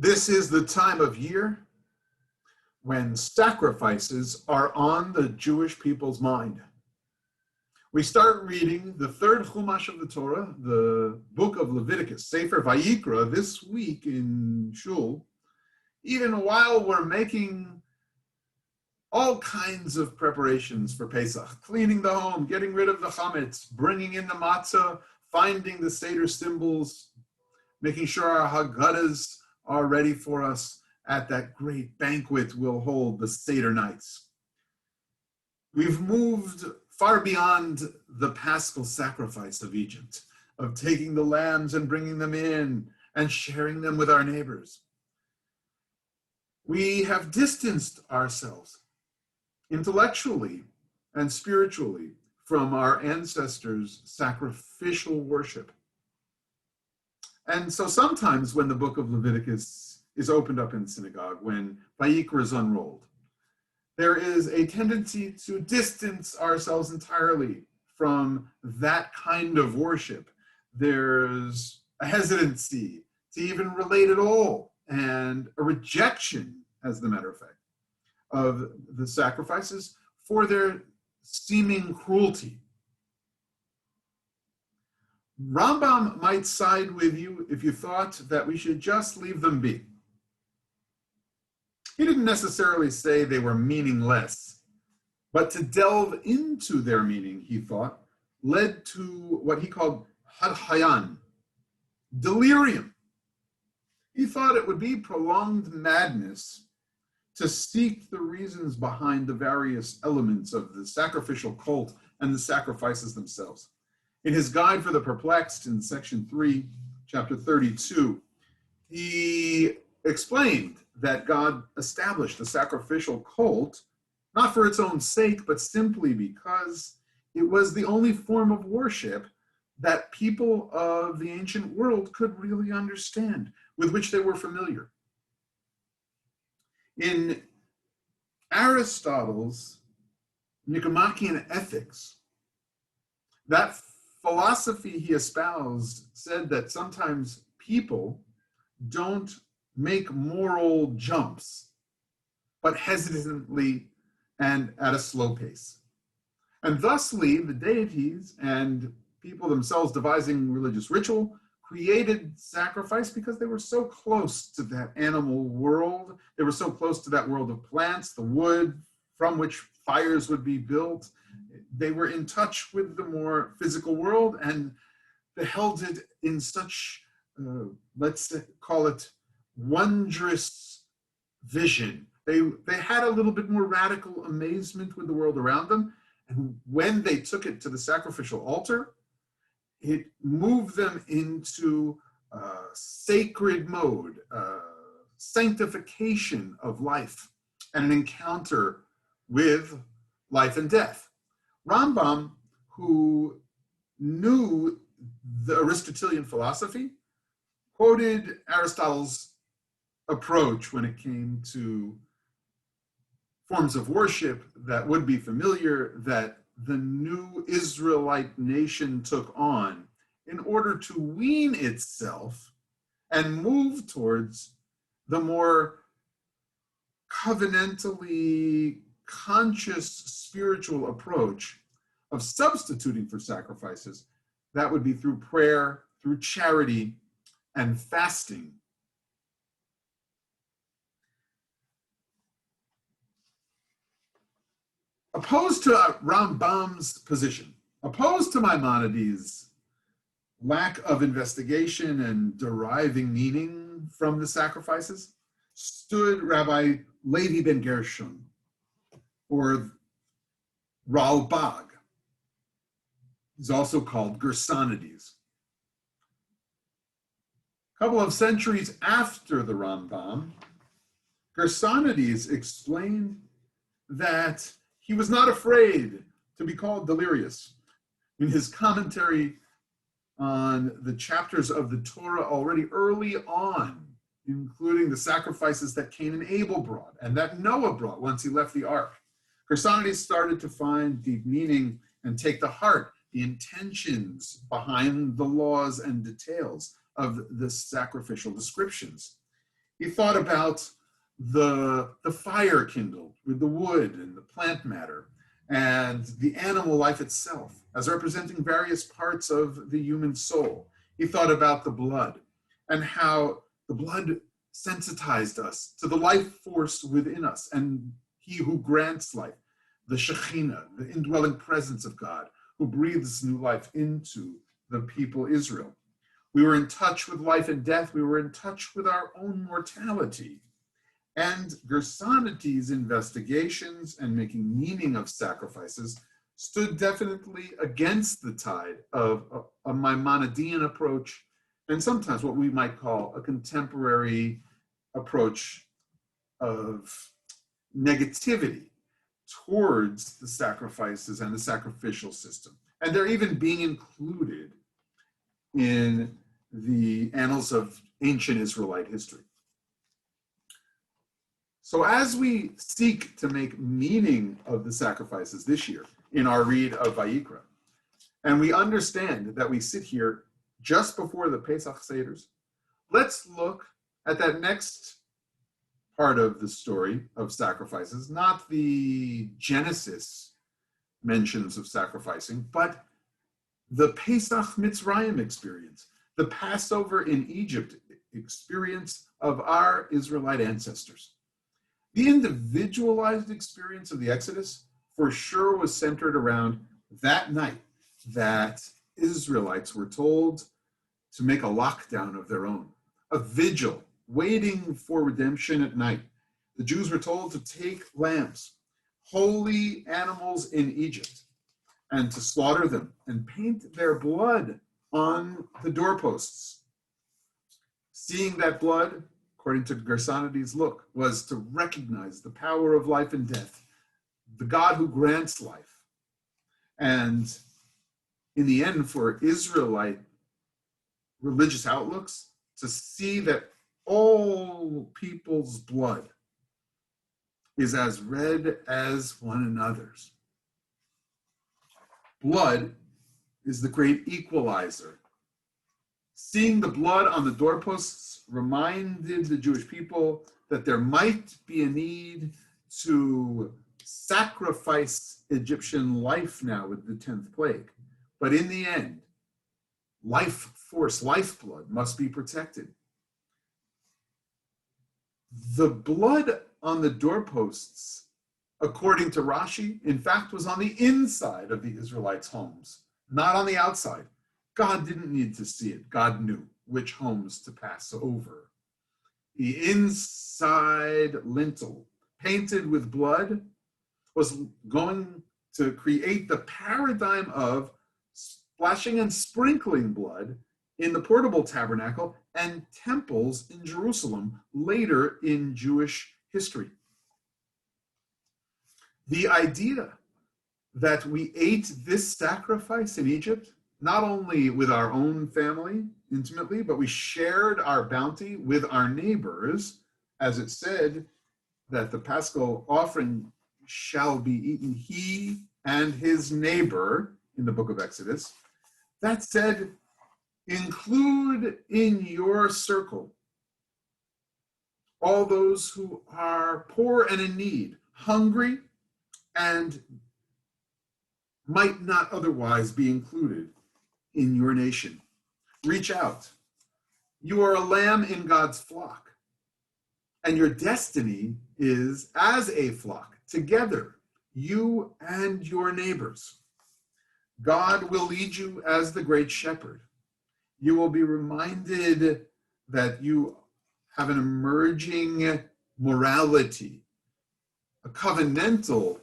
This is the time of year when sacrifices are on the Jewish people's mind. We start reading the third Chumash of the Torah, the book of Leviticus, Sefer Vayikra, this week in Shul, even while we're making all kinds of preparations for Pesach, cleaning the home, getting rid of the chametz, bringing in the matzah, finding the Seder symbols, making sure our Haggadahs are ready for us at that great banquet we'll hold, the Seder nights. We've moved far beyond the paschal sacrifice of Egypt, of taking the lambs and bringing them in and sharing them with our neighbors. We have distanced ourselves intellectually and spiritually from our ancestors' sacrificial worship. And so sometimes when the book of Leviticus is opened up in synagogue, when Vayikra is unrolled, there is a tendency to distance ourselves entirely from that kind of worship. There's a hesitancy to even relate at all, and a rejection, as a matter of fact, of the sacrifices for their seeming cruelty. Rambam might side with you if you thought that we should just leave them be. He didn't necessarily say they were meaningless, but to delve into their meaning, he thought, led to what he called hadhayan, delirium. He thought it would be prolonged madness to seek the reasons behind the various elements of the sacrificial cult and the sacrifices themselves. In his Guide for the Perplexed, in section 3, chapter 32, he explained that God established the sacrificial cult, not for its own sake, but simply because it was the only form of worship that people of the ancient world could really understand, with which they were familiar. In Aristotle's Nicomachean Ethics, that philosophy he espoused said that sometimes people don't make moral jumps, but hesitantly and at a slow pace. And thusly, the deities and people themselves devising religious ritual created sacrifice because they were so close to that animal world. They were so close to that world of plants, the wood from which fires would be built. They were in touch with the more physical world and beheld it in such, let's call it, wondrous vision. They had a little bit more radical amazement with the world around them. And when they took it to the sacrificial altar, it moved them into sacred mode, sanctification of life, and an encounter with life and death. Rambam, who knew the Aristotelian philosophy, quoted Aristotle's approach when it came to forms of worship that would be familiar, that the new Israelite nation took on in order to wean itself and move towards the more covenantally conscious spiritual approach of substituting for sacrifices. That would be through prayer, through charity, and fasting. Opposed to Rambam's position, opposed to Maimonides' lack of investigation and deriving meaning from the sacrifices, stood Rabbi Levi ben Gershon, or Ralbag. He's also called Gersonides. A couple of centuries after the Rambam, Gersonides explained that he was not afraid to be called delirious. In his commentary on the chapters of the Torah already early on, including the sacrifices that Cain and Abel brought and that Noah brought once he left the ark, Gersonides started to find deep meaning and take to heart the intentions behind the laws and details of the sacrificial descriptions. He thought about the fire kindled with the wood and the plant matter and the animal life itself as representing various parts of the human soul. He thought about the blood and how the blood sensitized us to the life force within us and he who grants life, the Shekhinah, the indwelling presence of God, who breathes new life into the people Israel. We were in touch with life and death. We were in touch with our own mortality. And Gersonity's investigations and making meaning of sacrifices stood definitely against the tide of a Maimonidean approach and sometimes what we might call a contemporary approach of negativity towards the sacrifices and the sacrificial system. And they're even being included in the annals of ancient Israelite history. So as we seek to make meaning of the sacrifices this year in our read of Vayikra, and we understand that we sit here just before the Pesach Seders, let's look at that next part of the story of sacrifices, not the Genesis mentions of sacrificing, but the Pesach Mitzrayim experience, the Passover in Egypt experience of our Israelite ancestors. The individualized experience of the Exodus for sure was centered around that night that Israelites were told to make a lockdown of their own, a vigil, waiting for redemption at night. The Jews were told to take lambs, holy animals in Egypt, and to slaughter them and paint their blood on the doorposts. Seeing that blood, according to Gersonity's look, was to recognize the power of life and death, the God who grants life. And in the end, for Israelite religious outlooks, to see that all people's blood is as red as one another's. Blood is the great equalizer. Seeing the blood on the doorposts reminded the Jewish people that there might be a need to sacrifice Egyptian life now with the 10th plague. But in the end, life force, lifeblood must be protected. The blood on the doorposts, according to Rashi, in fact, was on the inside of the Israelites' homes, not on the outside. God didn't need to see it. God knew which homes to pass over. The inside lintel, painted with blood, was going to create the paradigm of splashing and sprinkling blood in the portable tabernacle and temples in Jerusalem later in Jewish history. The idea that we ate this sacrifice in Egypt, not only with our own family intimately, but we shared our bounty with our neighbors, as it said that the Paschal offering shall be eaten he and his neighbor in the book of Exodus. That said, include in your circle all those who are poor and in need, hungry, and might not otherwise be included in your nation. Reach out. You are a lamb in God's flock, and your destiny is as a flock, together, you and your neighbors. God will lead you as the great shepherd. You will be reminded that you have an emerging morality, a covenantal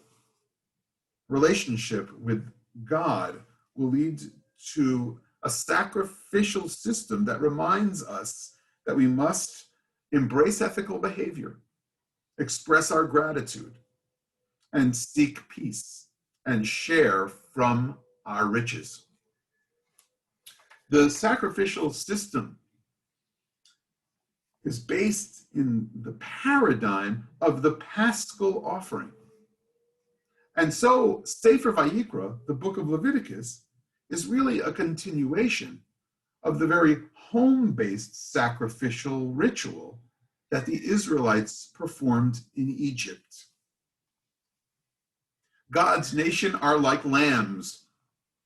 relationship with God will lead to a sacrificial system that reminds us that we must embrace ethical behavior, express our gratitude, and seek peace and share from our riches. The sacrificial system is based in the paradigm of the Paschal offering. And so Sefer Vayikra, the book of Leviticus, is really a continuation of the very home-based sacrificial ritual that the Israelites performed in Egypt. God's nation are like lambs,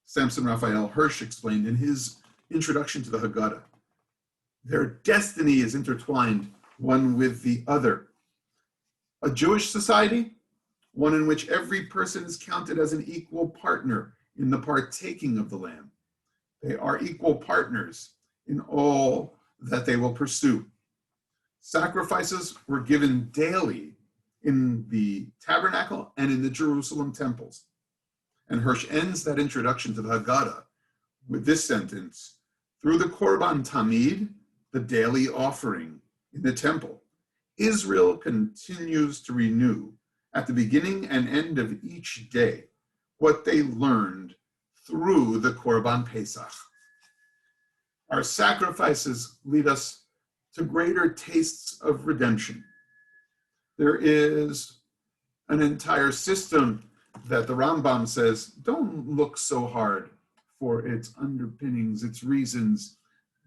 Samson Raphael Hirsch explained in his introduction to the Haggadah. Their destiny is intertwined one with the other. A Jewish society, one in which every person is counted as an equal partner in the partaking of the lamb. They are equal partners in all that they will pursue. Sacrifices were given daily in the tabernacle and in the Jerusalem temples. And Hirsch ends that introduction to the Haggadah with this sentence: through the Korban Tamid, the daily offering in the temple, Israel continues to renew at the beginning and end of each day what they learned through the Korban Pesach. Our sacrifices lead us to greater tastes of redemption. There is an entire system that the Rambam says, don't look so hard for its underpinnings, its reasons,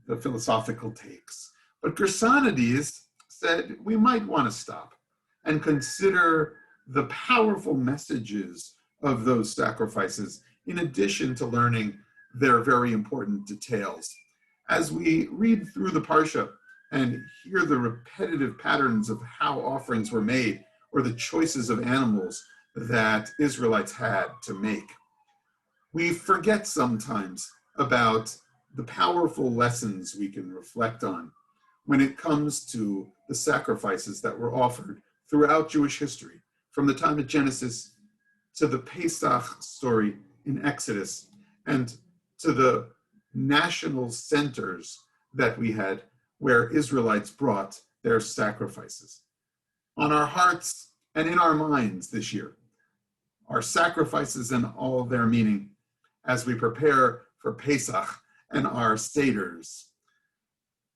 the philosophical takes. But Gersonides said we might want to stop and consider the powerful messages of those sacrifices, in addition to learning their very important details. As we read through the Parsha and hear the repetitive patterns of how offerings were made, or the choices of animals that Israelites had to make, we forget sometimes about the powerful lessons we can reflect on when it comes to the sacrifices that were offered throughout Jewish history, from the time of Genesis to the Pesach story in Exodus, and to the national centers that we had where Israelites brought their sacrifices. On our hearts and in our minds this year, our sacrifices and all their meaning as we prepare for Pesach and our Seders.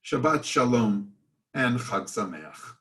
Shabbat Shalom and Chag Sameach.